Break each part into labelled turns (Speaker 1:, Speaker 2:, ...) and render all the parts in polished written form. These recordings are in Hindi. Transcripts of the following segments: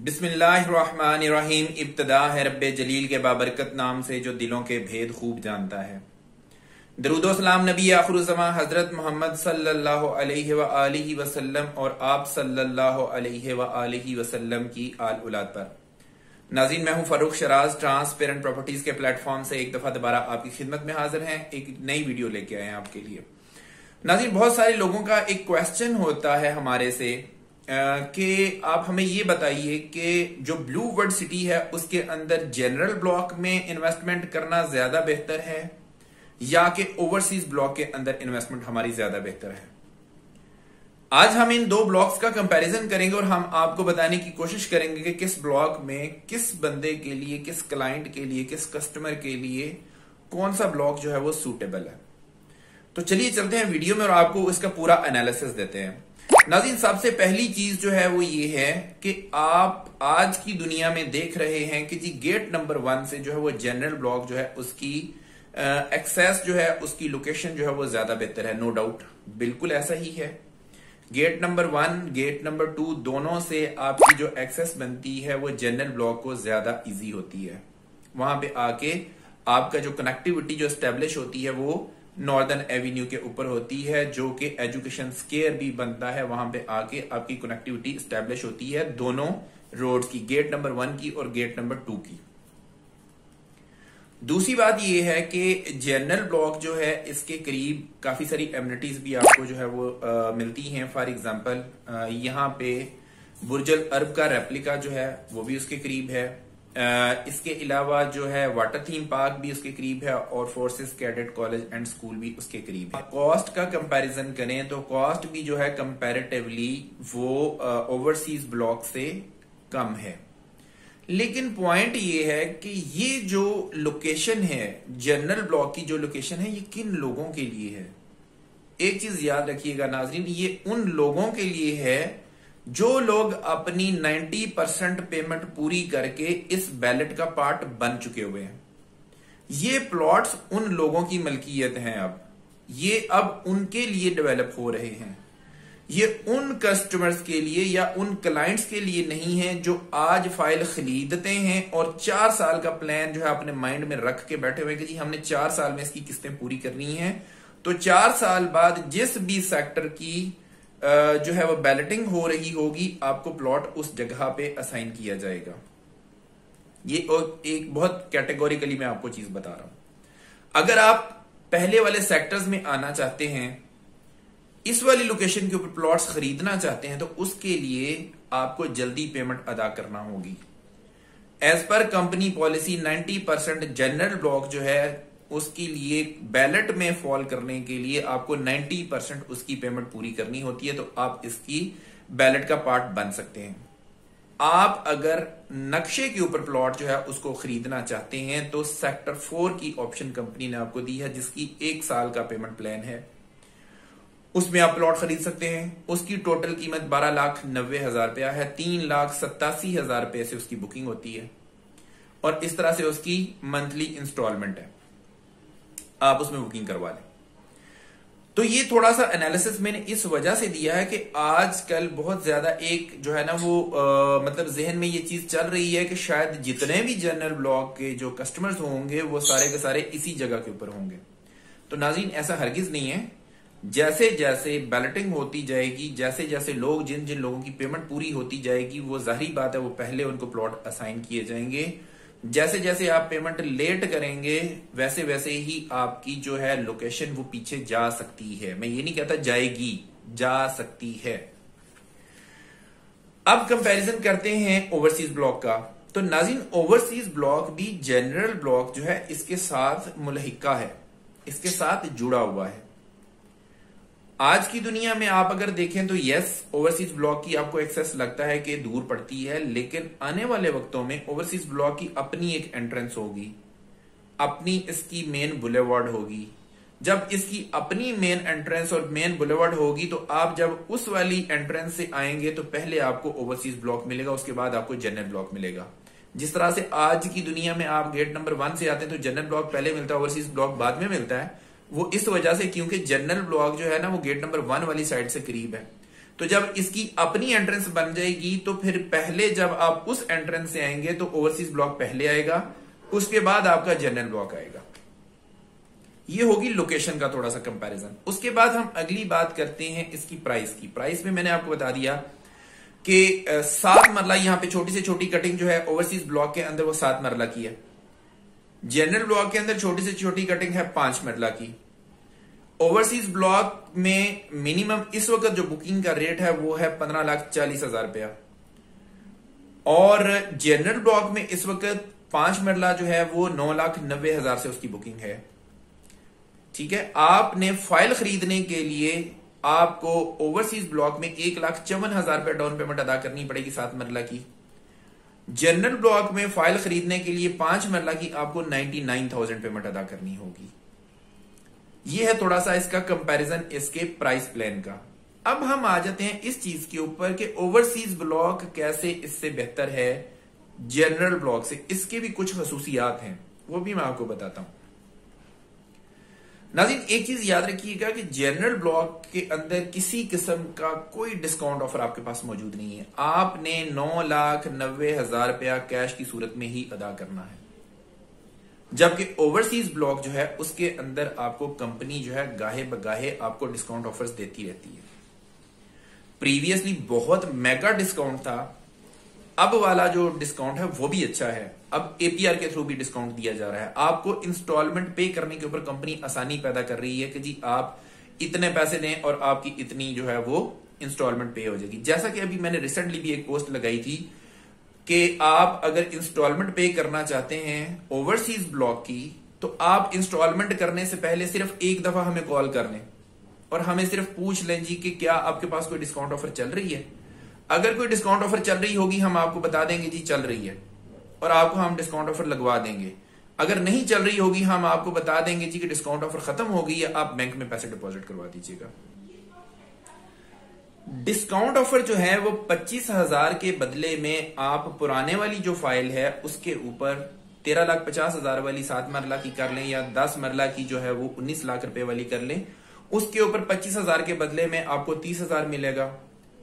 Speaker 1: बिस्मिल्लाहिर्रहमानिर्रहीम। इब्तिदा है रब्बे जलील के बाबरकत नाम से जो दिलों के भेद खूब जानता है। दरूदो सलाम नबी आखिरुज़्ज़मा हजरत मोहम्मद सल्लल्लाहु अलैहि व आलिहि वसल्लम और आप सल्लल्लाहु अलैहि व आलिहि वसल्लम की आल औलाद पर। नाज़रीन, मैं हूं फरूख शराज, ट्रांसपेरेंट प्रॉपर्टीज के प्लेटफॉर्म से एक दफा दोबारा आपकी खिदमत में हाजिर हैं। एक नई वीडियो लेके आए हैं आपके लिए। नाज़रीन, बहुत सारे लोगों का एक क्वेश्चन होता है हमारे से कि आप हमें ये बताइए कि जो ब्लू वर्ल्ड सिटी है उसके अंदर जनरल ब्लॉक में इन्वेस्टमेंट करना ज्यादा बेहतर है या कि ओवरसीज ब्लॉक के अंदर इन्वेस्टमेंट हमारी ज्यादा बेहतर है। आज हम इन दो ब्लॉक्स का कंपैरिजन करेंगे और हम आपको बताने की कोशिश करेंगे कि किस ब्लॉक में किस बंदे के लिए, किस क्लाइंट के लिए, किस कस्टमर के लिए कौन सा ब्लॉक जो है वो सूटेबल है। तो चलिए चलते हैं वीडियो में और आपको इसका पूरा एनालिसिस देते हैं। नाज़रीन, सबसे पहली चीज जो है वो ये है कि आप आज की दुनिया में देख रहे हैं कि जी गेट नंबर 1 से जो है वो जनरल ब्लॉक जो है उसकी एक्सेस जो है, उसकी लोकेशन जो है वो ज्यादा बेहतर है। नो डाउट, बिल्कुल ऐसा ही है। गेट नंबर 1, गेट नंबर 2 दोनों से आपकी जो एक्सेस बनती है वो जनरल ब्लॉक को ज्यादा इजी होती है। वहां पे आके आपका जो कनेक्टिविटी जो एस्टेब्लिश होती है वो नॉर्दर्न एवेन्यू के ऊपर होती है, जो कि एजुकेशन स्केयर भी बनता है। वहां पे आके आपकी कनेक्टिविटी एस्टेब्लिश होती है दोनों रोड्स की, गेट नंबर 1 की और गेट नंबर 2 की। दूसरी बात यह है कि जनरल ब्लॉक जो है इसके करीब काफी सारी एमिनिटीज भी आपको जो है वो मिलती हैं। फॉर एग्जांपल यहाँ पे बुर्जुल अरब का रेप्लिका जो है वो भी उसके करीब है। इसके अलावा जो है वाटर थीम पार्क भी उसके करीब है और forces cadet college and school भी उसके करीब है। कॉस्ट का कंपैरिजन करें तो कॉस्ट भी जो है कंपैरेटिवली वो ओवरसीज ब्लॉक से कम है। लेकिन पॉइंट ये है कि ये जो लोकेशन है, जनरल ब्लॉक की जो लोकेशन है, ये किन लोगों के लिए है। एक चीज याद रखिएगा नाजरीन, ये उन लोगों के लिए है जो लोग अपनी 90% पेमेंट पूरी करके इस बैलेट का पार्ट बन चुके हुए हैं। ये प्लॉट्स उन लोगों की मलकियत हैं। अब ये अब उनके लिए डेवलप हो रहे हैं। ये उन कस्टमर्स के लिए या उन क्लाइंट्स के लिए नहीं है जो आज फाइल खरीदते हैं और 4 साल का प्लान जो है अपने माइंड में रख के बैठे हुए कि जी हमने 4 साल में इसकी किस्तें पूरी करनी है, तो 4 साल बाद जिस भी सेक्टर की जो है वो बैलेटिंग हो रही होगी आपको प्लॉट उस जगह पे असाइन किया जाएगा। ये एक बहुत कैटेगोरिकली मैं आपको चीज बता रहा हूं। अगर आप पहले वाले सेक्टर्स में आना चाहते हैं, इस वाली लोकेशन के ऊपर प्लॉट्स खरीदना चाहते हैं, तो उसके लिए आपको जल्दी पेमेंट अदा करना होगी। As per company policy 90% general block जो है उसके लिए बैलेट में फॉल करने के लिए आपको 90% उसकी पेमेंट पूरी करनी होती है, तो आप इसकी बैलेट का पार्ट बन सकते हैं। आप अगर नक्शे के ऊपर प्लॉट जो है उसको खरीदना चाहते हैं तो सेक्टर 4 की ऑप्शन कंपनी ने आपको दी है, जिसकी 1 साल का पेमेंट प्लान है। उसमें आप प्लॉट खरीद सकते हैं। उसकी टोटल कीमत 12,90,000 रुपया है। 3,87,000 रुपये से उसकी बुकिंग होती है और इस तरह से उसकी मंथली इंस्टॉलमेंट है। आप उसमें बुकिंग करवा लें। तो ये थोड़ा सा एनालिसिस मैंने इस वजह से दिया है कि आजकल बहुत ज्यादा एक जो है ना वो मतलब जहन में ये चीज चल रही है कि शायद जितने भी जनरल ब्लॉक के जो कस्टमर्स होंगे वो सारे के सारे इसी जगह के ऊपर होंगे। तो नाज़रीन, ऐसा हरगिज नहीं है। जैसे जैसे बैलेटिंग होती जाएगी, जैसे जैसे लोग जिन जिन लोगों की पेमेंट पूरी होती जाएगी, वो जाहिर बात है वो पहले उनको प्लॉट असाइन किए जाएंगे। जैसे जैसे आप पेमेंट लेट करेंगे वैसे वैसे ही आपकी जो है लोकेशन वो पीछे जा सकती है। मैं ये नहीं कहता जाएगी, जा सकती है। अब कंपैरिजन करते हैं ओवरसीज ब्लॉक का। तो नाज़रीन, ओवरसीज ब्लॉक भी जनरल ब्लॉक जो है इसके साथ मुल्हिका है, इसके साथ जुड़ा हुआ है। आज की दुनिया में आप अगर देखें तो यस, ओवरसीज ब्लॉक की आपको एक्सेस लगता है कि दूर पड़ती है, लेकिन आने वाले वक्तों में ओवरसीज ब्लॉक की अपनी एक एंट्रेंस होगी, अपनी इसकी मेन बुलेवार्ड होगी। जब इसकी अपनी मेन एंट्रेंस और मेन बुलेवार्ड होगी तो आप जब उस वाली एंट्रेंस से आएंगे तो पहले आपको ओवरसीज ब्लॉक मिलेगा, उसके बाद आपको जनरल ब्लॉक मिलेगा। जिस तरह से आज की दुनिया में आप गेट नंबर 1 से आते हैं तो जनरल ब्लॉक पहले मिलता है, ओवरसीज ब्लॉक बाद में मिलता है। वो इस वजह से क्योंकि जनरल ब्लॉक जो है ना वो गेट नंबर 1 वाली साइड से करीब है। तो जब इसकी अपनी एंट्रेंस बन जाएगी तो फिर पहले जब आप उस एंट्रेंस से आएंगे तो ओवरसीज ब्लॉक पहले आएगा, उसके बाद आपका जनरल ब्लॉक आएगा। ये होगी लोकेशन का थोड़ा सा कंपैरिजन। उसके बाद हम अगली बात करते हैं इसकी प्राइस की। प्राइस में मैंने आपको बता दिया कि 7 मरला, यहां पे छोटी से छोटी कटिंग जो है ओवरसीज ब्लॉक के अंदर वो 7 मरला की है। जनरल ब्लॉक के अंदर छोटी से छोटी कटिंग है 5 मरला की। ओवरसीज ब्लॉक में मिनिमम इस वक्त जो बुकिंग का रेट है वो है 15,40,000 रुपया, और जनरल ब्लॉक में इस वक्त 5 मरला जो है वो 9,90,000 से उसकी बुकिंग है। ठीक है, आपने फाइल खरीदने के लिए आपको ओवरसीज ब्लॉक में 1,54,000 रुपया डाउन पेमेंट अदा करनी पड़ेगी 7 मरला की। जनरल ब्लॉक में फाइल खरीदने के लिए 5 मरला की आपको 99,000 पेमेंट अदा करनी होगी। यह है थोड़ा सा इसका कंपैरिजन इसके प्राइस प्लान का। अब हम आ जाते हैं इस चीज के ऊपर कि ओवरसीज ब्लॉक कैसे इससे बेहतर है जनरल ब्लॉक से। इसके भी कुछ खसूसियात हैं, वो भी मैं आपको बताता हूं। नाज़रीन, एक चीज याद रखिएगा कि जनरल ब्लॉक के अंदर किसी किस्म का कोई डिस्काउंट ऑफर आपके पास मौजूद नहीं है। आपने 9,90,000 रुपया कैश की सूरत में ही अदा करना है, जबकि ओवरसीज ब्लॉक जो है उसके अंदर आपको कंपनी जो है गाहे बगाहे आपको डिस्काउंट ऑफर्स देती रहती है। प्रीवियसली बहुत मेगा डिस्काउंट था, अब वाला जो डिस्काउंट है वो भी अच्छा है। अब एपीआर के थ्रू भी डिस्काउंट दिया जा रहा है। आपको इंस्टॉलमेंट पे करने के ऊपर कंपनी आसानी पैदा कर रही है कि जी आप इतने पैसे दें और आपकी इतनी जो है वो इंस्टॉलमेंट पे हो जाएगी। जैसा कि अभी मैंने रिसेंटली भी एक पोस्ट लगाई थी कि आप अगर इंस्टॉलमेंट पे करना चाहते हैं ओवरसीज ब्लॉक की, तो आप इंस्टॉलमेंट करने से पहले सिर्फ एक दफा हमें कॉल कर लें और हमें सिर्फ पूछ लें जी कि क्या आपके पास कोई डिस्काउंट ऑफर चल रही है। अगर कोई डिस्काउंट ऑफर चल रही होगी हम आपको बता देंगे जी चल रही है, और आपको हम डिस्काउंट ऑफर लगवा देंगे। अगर नहीं चल रही होगी हम आपको बता देंगे जी कि डिस्काउंट ऑफर खत्म हो गई है, आप बैंक में पैसे डिपॉजिट करवा दीजिएगा। डिस्काउंट ऑफर जो है वो 25,000 के बदले में आप पुराने वाली जो फाइल है उसके ऊपर 13,50,000 वाली 7 मरला की कर लें, या 10 मरला की जो है वो 19 लाख रुपए वाली कर लें, उसके ऊपर 25,000 के बदले में आपको 30,000 मिलेगा,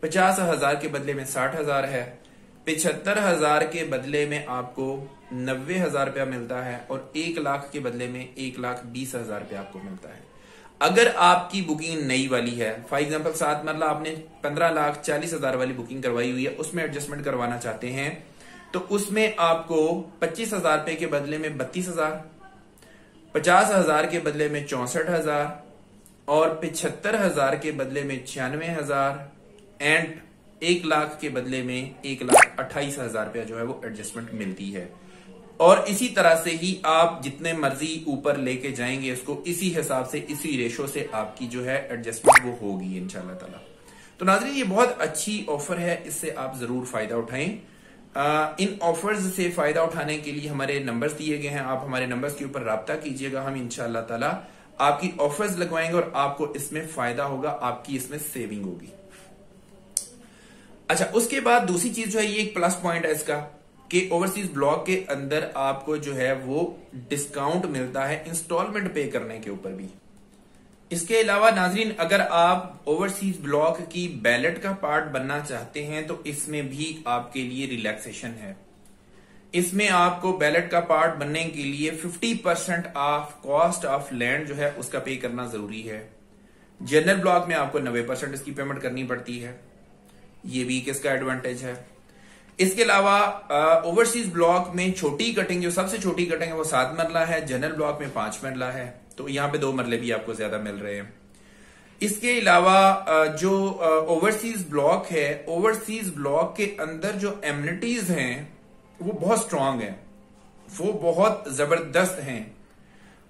Speaker 1: 50,000 के बदले में 60,000 है, 75,000 के बदले में आपको 90,000 रुपया मिलता है, और 1 लाख के बदले में 1,20,000 रुपया आपको मिलता है। अगर आपकी बुकिंग नई वाली है, फॉर एग्जांपल 7 मरला आपने 15,40,000 वाली बुकिंग करवाई हुई है, उसमें एडजस्टमेंट करवाना चाहते हैं तो उसमें आपको 25,000 रुपए के बदले में 32,000, 50,000 के बदले में 64,000 और 75,000 के बदले में 96,000 एंड 1 लाख के बदले में 1,28,000 रुपया जो है वो एडजस्टमेंट मिलती है। और इसी तरह से ही आप जितने मर्जी ऊपर लेके जाएंगे इसको, इसी हिसाब से इसी रेशो से आपकी जो है एडजस्टमेंट वो होगी इंशाल्लाह ताला। तो नाज़रीन, ये बहुत अच्छी ऑफर है, इससे आप जरूर फायदा उठाएं। इन ऑफर्स से फायदा उठाने के लिए हमारे नंबर्स दिए गए हैं, आप हमारे नंबर्स के ऊपर राब्ता कीजिएगा, हम इंशाल्लाह ताला आपकी ऑफर्स लगवाएंगे और आपको इसमें फायदा होगा, आपकी इसमें सेविंग होगी। अच्छा, उसके बाद दूसरी चीज जो है, ये एक प्लस पॉइंट है इसका कि ओवरसीज ब्लॉक के अंदर आपको जो है वो डिस्काउंट मिलता है इंस्टॉलमेंट पे करने के ऊपर भी। इसके अलावा नाजरीन, अगर आप ओवरसीज ब्लॉक की बैलेट का पार्ट बनना चाहते हैं तो इसमें भी आपके लिए रिलैक्सेशन है। इसमें आपको बैलेट का पार्ट बनने के लिए 50% ऑफ कॉस्ट ऑफ लैंड जो है उसका पे करना जरूरी है। जनरल ब्लॉक में आपको 90% इसकी पेमेंट करनी पड़ती है, ये भी किसका एडवांटेज है। इसके अलावा ओवरसीज ब्लॉक में छोटी कटिंग, जो सबसे छोटी कटिंग है वो 7 मरला है, जनरल ब्लॉक में 5 मरला है, तो यहां पे 2 मरले भी आपको ज्यादा मिल रहे हैं। इसके अलावा जो ओवरसीज ब्लॉक है, ओवरसीज ब्लॉक के अंदर जो एमिनिटीज हैं वो बहुत स्ट्रांग है, वो बहुत जबरदस्त हैं।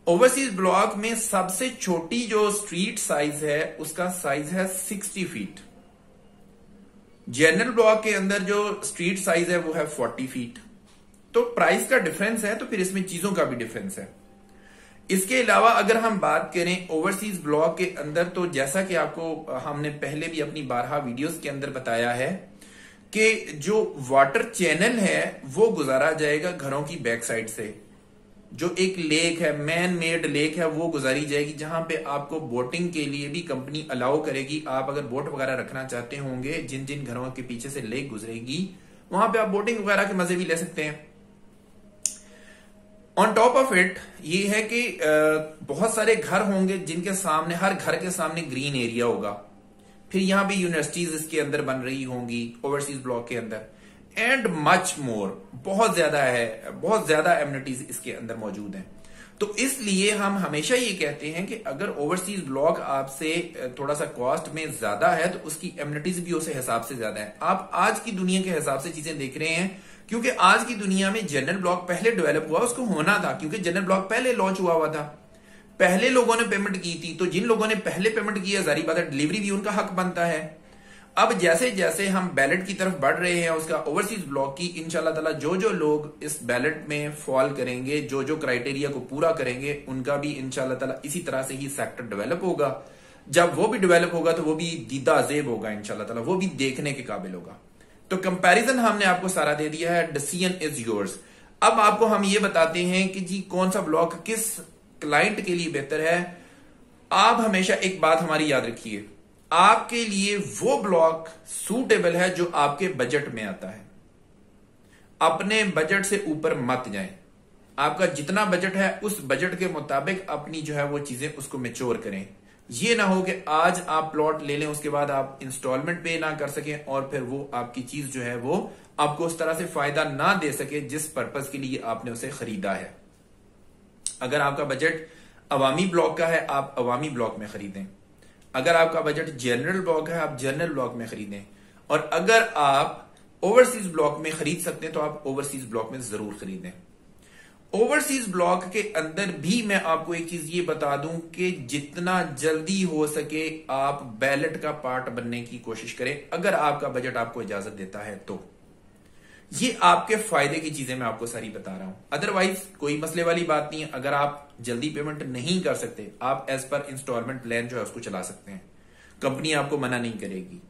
Speaker 1: ओवरसीज ब्लॉक में सबसे छोटी जो स्ट्रीट साइज है उसका साइज है 60 फीट। जनरल ब्लॉक के अंदर जो स्ट्रीट साइज है वो है 40 फीट। तो प्राइस का डिफरेंस है, तो फिर इसमें चीजों का भी डिफरेंस है। इसके अलावा अगर हम बात करें ओवरसीज ब्लॉक के अंदर, तो जैसा कि आपको हमने पहले भी अपनी 12 वीडियोस के अंदर बताया है कि जो वाटर चैनल है वो गुजारा जाएगा घरों की बैक साइड से। जो एक लेक है, मैन मेड लेक है, वो गुजारी जाएगी, जहां पे आपको बोटिंग के लिए भी कंपनी अलाउ करेगी। आप अगर बोट वगैरह रखना चाहते होंगे, जिन जिन घरों के पीछे से लेक गुजरेगी, वहां पे आप बोटिंग वगैरह के मजे भी ले सकते हैं। ऑन टॉप ऑफ इट ये है कि बहुत सारे घर होंगे जिनके सामने, हर घर के सामने ग्रीन एरिया होगा। फिर यहां पे यूनिवर्सिटीज इसके अंदर बन रही होंगी, ओवरसीज ब्लॉक के अंदर, एंड मच मोर, बहुत ज्यादा है, बहुत ज्यादा एमिनिटीज इसके अंदर मौजूद हैं। तो इसलिए हम हमेशा ये कहते हैं कि अगर ओवरसीज ब्लॉक आपसे थोड़ा सा कॉस्ट में ज्यादा है तो उसकी एमिनिटीज भी उस हिसाब से ज्यादा है। आप आज की दुनिया के हिसाब से चीजें देख रहे हैं, क्योंकि आज की दुनिया में जनरल ब्लॉक पहले डेवलप हुआ, उसको होना था, क्योंकि जनरल ब्लॉक पहले लॉन्च हुआ था, पहले लोगों ने पेमेंट की थी। तो जिन लोगों ने पहले पेमेंट किया, जारी बात है, डिलीवरी भी उनका हक बनता है। अब जैसे जैसे हम बैलेट की तरफ बढ़ रहे हैं उसका ओवरसीज ब्लॉक की, इंशाल्लाह ताला जो जो लोग इस बैलेट में फॉल करेंगे, जो जो क्राइटेरिया को पूरा करेंगे, उनका भी इंशाल्लाह ताला इसी तरह से ही सेक्टर डेवलप होगा। जब वो भी डेवलप होगा तो वो भी दीदा अजेब होगा इंशाल्लाह ताला, वो भी देखने के काबिल होगा। तो कंपैरिजन हमने आपको सारा दे दिया है, डिसीजन इज योर्स। अब आपको हम ये बताते हैं कि जी कौन सा ब्लॉक किस क्लाइंट के लिए बेहतर है। आप हमेशा एक बात हमारी याद रखिए, आपके लिए वो ब्लॉक सूटेबल है जो आपके बजट में आता है। अपने बजट से ऊपर मत जाएं। आपका जितना बजट है उस बजट के मुताबिक अपनी जो है वो चीजें उसको मैच्योर करें। ये ना हो कि आज आप प्लॉट ले लें, उसके बाद आप इंस्टॉलमेंट पे ना कर सकें और फिर वो आपकी चीज जो है वो आपको उस तरह से फायदा ना दे सके जिस पर्पज के लिए आपने उसे खरीदा है। अगर आपका बजट अवामी ब्लॉक का है, आप अवामी ब्लॉक में खरीदें। अगर आपका बजट जनरल ब्लॉक है, आप जनरल ब्लॉक में खरीदें। और अगर आप ओवरसीज ब्लॉक में खरीद सकते हैं तो आप ओवरसीज ब्लॉक में जरूर खरीदें। ओवरसीज ब्लॉक के अंदर भी मैं आपको एक चीज ये बता दूं कि जितना जल्दी हो सके आप बैलेट का पार्ट बनने की कोशिश करें, अगर आपका बजट आपको इजाजत देता है तो। ये आपके फायदे की चीजें मैं आपको सारी बता रहा हूं, अदरवाइज कोई मसले वाली बात नहीं है। अगर आप जल्दी पेमेंट नहीं कर सकते, आप एज पर इंस्टॉलमेंट प्लान जो है उसको चला सकते हैं, कंपनी आपको मना नहीं करेगी।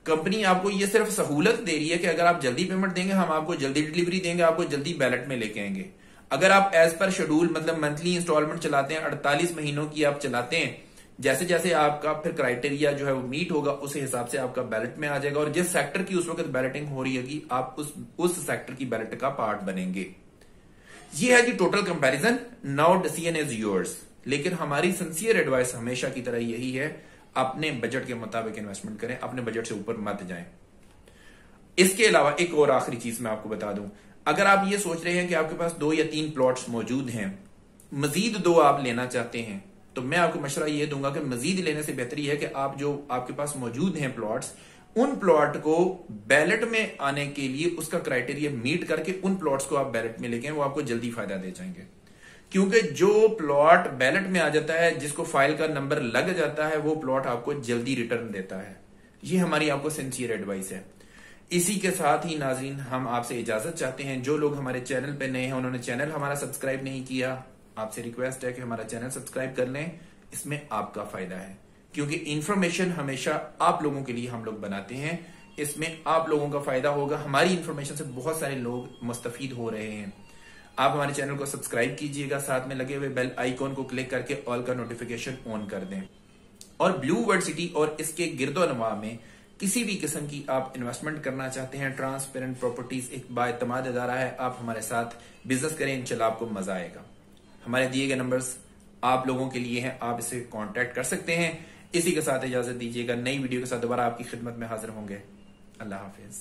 Speaker 1: कंपनी आपको ये सिर्फ सहूलत दे रही है कि अगर आप जल्दी पेमेंट देंगे हम आपको जल्दी डिलीवरी देंगे, आपको जल्दी बैलेट में लेके आएंगे। अगर आप एज पर शेड्यूल मतलब मंथली इंस्टॉलमेंट चलाते हैं, 48 महीनों की आप चलाते हैं, जैसे जैसे आपका फिर क्राइटेरिया जो है वो मीट होगा उस हिसाब से आपका बैलेट में आ जाएगा और जिस सेक्टर की उस वक्त बैलेटिंग हो रही होगी आप उस सेक्टर की बैलेट का पार्ट बनेंगे। ये है जी total comparison. Now decision is yours. लेकिन हमारी सिंसियर एडवाइस हमेशा की तरह यही है, अपने बजट के मुताबिक इन्वेस्टमेंट करें, अपने बजट से ऊपर मत जाएं। इसके अलावा एक और आखिरी चीज मैं आपको बता दूं, अगर आप ये सोच रहे हैं कि आपके पास 2 या 3 प्लॉट्स मौजूद हैं, मजीद 2 आप लेना चाहते हैं, तो मैं आपको मशवरा ये दूंगा कि मजीद लेने से बेहतरी है कि आप जो आपके पास मौजूद हैं प्लॉट्स, उन प्लॉट को बैलेट में आने के लिए उसका क्राइटेरिया मीट करके उन प्लॉट्स को आप बैलेट में लेके, वो आपको जल्दी फायदा दे जाएंगे। क्योंकि जो प्लॉट बैलेट में आ जाता है, जिसको फाइल का नंबर लग जाता है, वो प्लॉट आपको जल्दी रिटर्न देता है। ये हमारी आपको सिंसियर एडवाइस है। इसी के साथ ही नाजरीन हम आपसे इजाजत चाहते हैं। जो लोग हमारे चैनल पे नए हैं, उन्होंने चैनल हमारा सब्सक्राइब नहीं किया, आपसे रिक्वेस्ट है कि हमारा चैनल सब्सक्राइब कर लें। इसमें आपका फायदा है, क्योंकि इंफॉर्मेशन हमेशा आप लोगों के लिए हम लोग बनाते हैं। इसमें आप लोगों का फायदा होगा। हमारी इंफॉर्मेशन से बहुत सारे लोग मुस्तफीद हो रहे हैं। आप हमारे चैनल को सब्सक्राइब कीजिएगा, साथ में लगे हुए बेल आइकॉन को क्लिक करके ऑल का नोटिफिकेशन ऑन कर दें। और ब्लू वर्ल्ड सिटी और इसके गिरदोनवा में किसी भी किस्म की आप इन्वेस्टमेंट करना चाहते हैं, ट्रांसपेरेंट प्रॉपर्टीज एक बाएतमाद इदारा है, आप हमारे साथ बिजनेस करें, इंशाल्लाह आपको मजा आएगा। हमारे दिए गए नंबर्स आप लोगों के लिए हैं, आप इसे कांटेक्ट कर सकते हैं। इसी के साथ इजाजत दीजिएगा, नई वीडियो के साथ दोबारा आपकी खिदमत में हाजिर होंगे। अल्लाह हाफिज।